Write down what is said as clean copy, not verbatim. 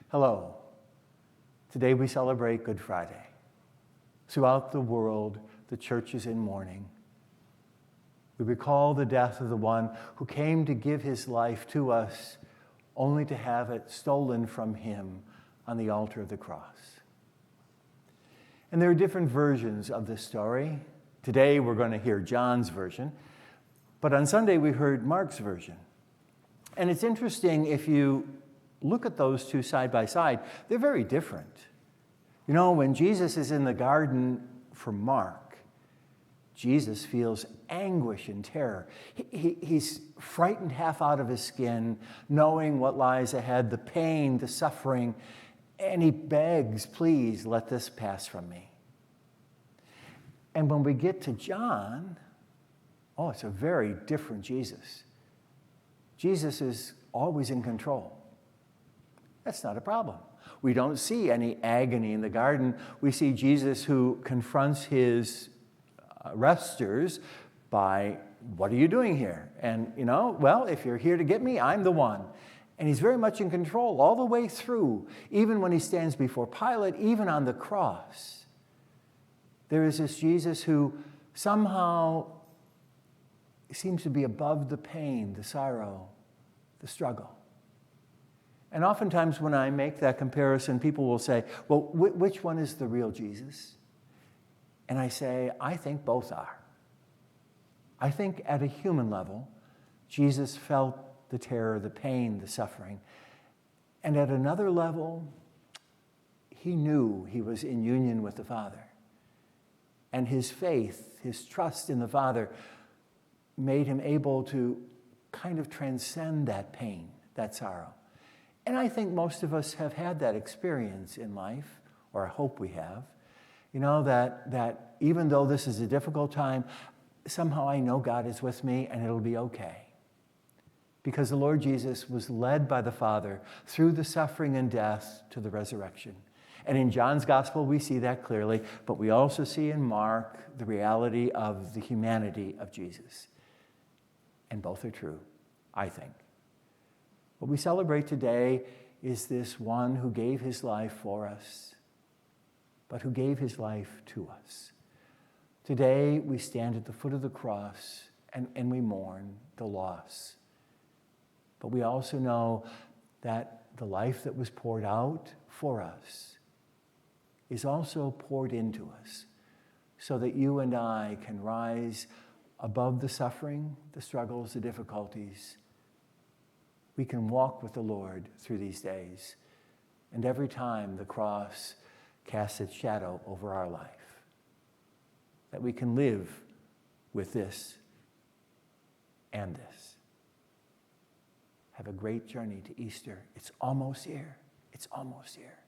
Hello. Today we celebrate Good Friday. Throughout the world, the church is in mourning. We recall the death of the one who came to give his life to us, only to have it stolen from him on the altar of the cross. And there are different versions of this story. Today we're going to hear John's version, but on Sunday we heard Mark's version. And it's interesting, if you look at those two side by side, they're very different. You know, when Jesus is in the garden for Mark, Jesus feels anguish and terror. He's frightened half out of his skin, knowing what lies ahead, the pain, the suffering, and he begs, please let this pass from me. And when we get to John, it's a very different Jesus. Jesus is always in control. That's not a problem. We don't see any agony in the garden. We see Jesus who confronts his arresters by, what are you doing here? And, if you're here to get me, I'm the one. And he's very much in control all the way through, even when he stands before Pilate, even on the cross. There is this Jesus who somehow seems to be above the pain, the sorrow, the struggle. And oftentimes when I make that comparison, people will say, well, which one is the real Jesus? And I say, I think both are. I think at a human level, Jesus felt the terror, the pain, the suffering. And at another level, he knew he was in union with the Father. And his faith, his trust in the Father, made him able to kind of transcend that pain, that sorrow. And I think most of us have had that experience in life, or I hope we have. That even though this is a difficult time, somehow I know God is with me and it'll be okay. Because the Lord Jesus was led by the Father through the suffering and death to the resurrection. And in John's gospel, we see that clearly, but we also see in Mark the reality of the humanity of Jesus. And both are true, I think. What we celebrate today is this one who gave his life for us, but who gave his life to us. Today, we stand at the foot of the cross and we mourn the loss. But we also know that the life that was poured out for us is also poured into us, so that you and I can rise above the suffering, the struggles, the difficulties. We can walk with the Lord through these days. And every time the cross casts its shadow over our life, that we can live with this and this. Have a great journey to Easter. It's almost here. It's almost here.